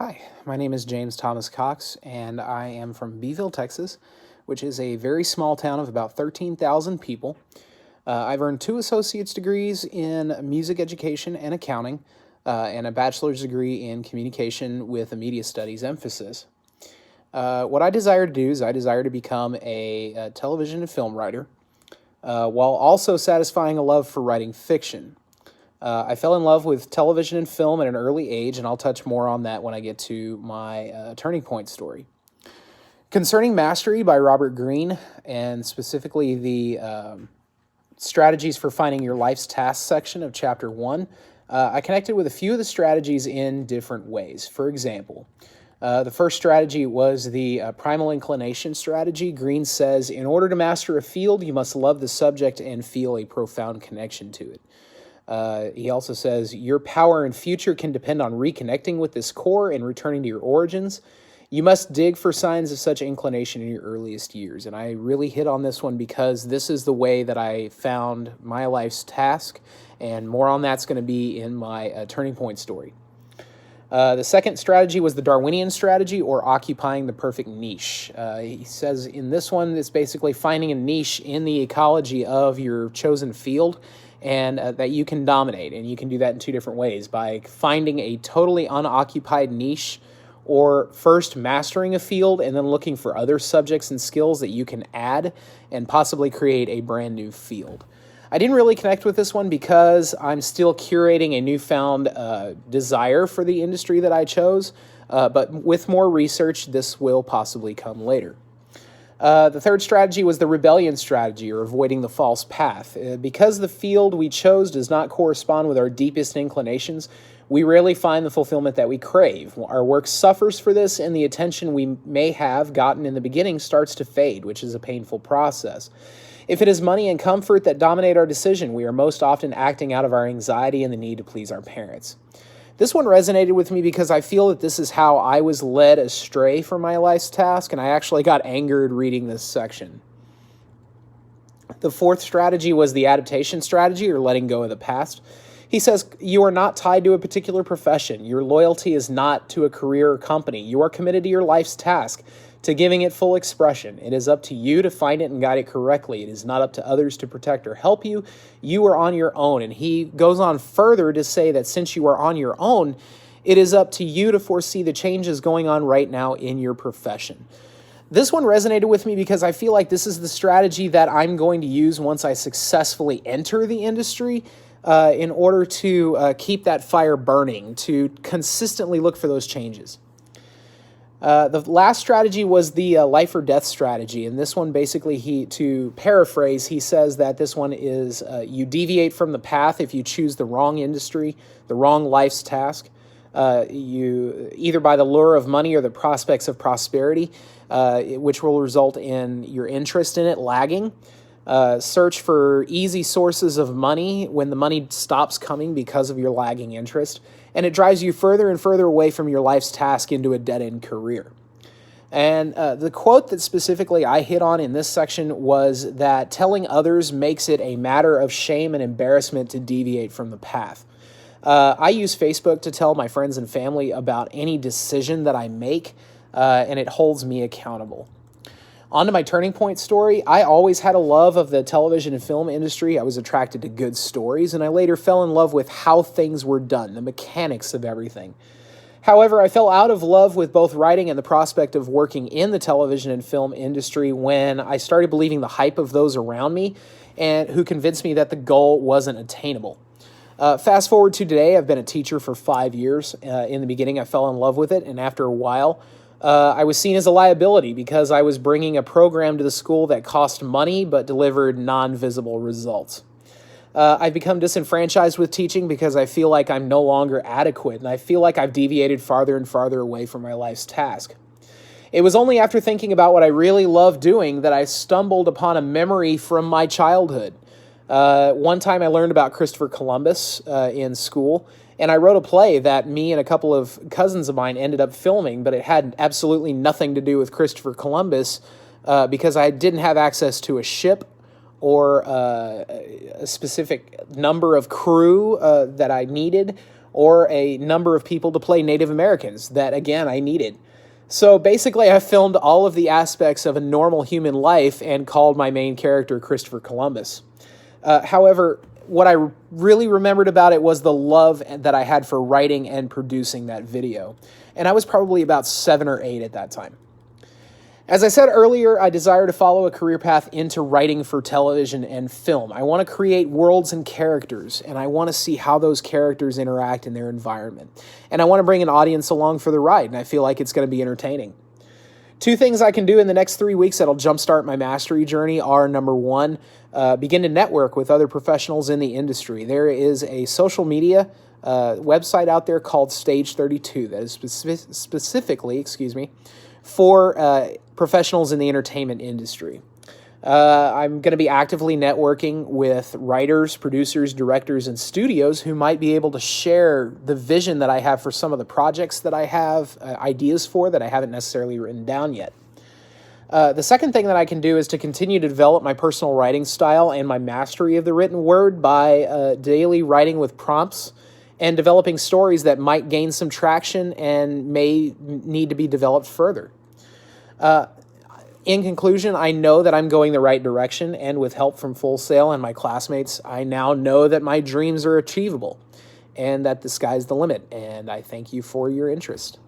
Hi, my name is James Thomas Cox, and I am from Beeville, Texas, which is a very small town of about 13,000 people. I've earned two associate's degrees in music education and accounting, and a bachelor's degree in communication with a media studies emphasis. What I desire to do is I desire to become a television and film writer, while also satisfying a love for writing fiction. I fell in love with television and film at an early age, and I'll touch more on that when I get to my Turning Point story. Concerning Mastery by Robert Greene, and specifically the strategies for finding your life's task section of Chapter 1, I connected with a few of the strategies in different ways. For example, the first strategy was the primal inclination strategy. Greene says, in order to master a field, you must love the subject and feel a profound connection to it. He also says, your power and future can depend on reconnecting with this core and returning to your origins. You must dig for signs of such inclination in your earliest years. And I really hit on this one because this is the way that I found my life's task, and more on that's going to be in my Turning Point story. The second strategy was the Darwinian strategy, or occupying the perfect niche. He says in this one, it's basically finding a niche in the ecology of your chosen field, and that you can dominate. And you can do that in two different ways: by finding a totally unoccupied niche, or first mastering a field and then looking for other subjects and skills that you can add and possibly create a brand new field. I didn't really connect with this one because I'm still curating a newfound desire for the industry that I chose, but with more research, this will possibly come later. The third strategy was the rebellion strategy, or avoiding the false path. Because the field we chose does not correspond with our deepest inclinations, we rarely find the fulfillment that we crave. Our work suffers for this, and the attention we may have gotten in the beginning starts to fade, which is a painful process. If it is money and comfort that dominate our decision, we are most often acting out of our anxiety and the need to please our parents. This one resonated with me because I feel that this is how I was led astray from my life's task, and I actually got angered reading this section. The fourth strategy was the adaptation strategy, or letting go of the past. He says, you are not tied to a particular profession. Your loyalty is not to a career or company. You are committed to your life's task, to giving it full expression. It is up to you to find it and guide it correctly. It is not up to others to protect or help you. You are on your own. And he goes on further to say that since you are on your own, it is up to you to foresee the changes going on right now in your profession. This one resonated with me because I feel like this is the strategy that I'm going to use once I successfully enter the industry, in order to keep that fire burning, to consistently look for those changes. The last strategy was the life or death strategy, and this one basically, to paraphrase, he says that this one is you deviate from the path if you choose the wrong industry, the wrong life's task. You either by the lure of money or the prospects of prosperity, which will result in your interest in it lagging. Search for easy sources of money when the money stops coming because of your lagging interest, and it drives you further and further away from your life's task into a dead-end career. And the quote that specifically I hit on in this section was that telling others makes it a matter of shame and embarrassment to deviate from the path. I use Facebook to tell my friends and family about any decision that I make, and it holds me accountable. On to my Turning Point story. I always had a love of the television and film industry. I was attracted to good stories, and I later fell in love with how things were done, the mechanics of everything. However, I fell out of love with both writing and the prospect of working in the television and film industry when I started believing the hype of those around me, and who convinced me that the goal wasn't attainable. Fast forward to today, I've been a teacher for 5 years. In the beginning, I fell in love with it, and after a while, I was seen as a liability because I was bringing a program to the school that cost money but delivered non-visible results. I've become disenfranchised with teaching because I feel like I'm no longer adequate, and I feel like I've deviated farther and farther away from my life's task. It was only after thinking about what I really love doing that I stumbled upon a memory from my childhood. One time I learned about Christopher Columbus in school, and I wrote a play that me and a couple of cousins of mine ended up filming, but it had absolutely nothing to do with Christopher Columbus because I didn't have access to a ship or a specific number of crew that I needed, or a number of people to play Native Americans that, again, I needed. So basically, I filmed all of the aspects of a normal human life and called my main character Christopher Columbus. However, what I really remembered about it was the love that I had for writing and producing that video. And I was probably about 7 or 8 at that time. As I said earlier, I desire to follow a career path into writing for television and film. I want to create worlds and characters, and I want to see how those characters interact in their environment. And I want to bring an audience along for the ride, and I feel like it's going to be entertaining. 2 things I can do in the next 3 weeks that'll jumpstart my mastery journey are, number 1, begin to network with other professionals in the industry. There is a social media website out there called Stage 32 that is specifically, for professionals in the entertainment industry. I'm going to be actively networking with writers, producers, directors, and studios who might be able to share the vision that I have for some of the projects that I have ideas for that I haven't necessarily written down yet. The second thing that I can do is to continue to develop my personal writing style and my mastery of the written word by daily writing with prompts and developing stories that might gain some traction and may need to be developed further. In conclusion, I know that I'm going the right direction, and with help from Full Sail and my classmates, I now know that my dreams are achievable and that the sky's the limit, and I thank you for your interest.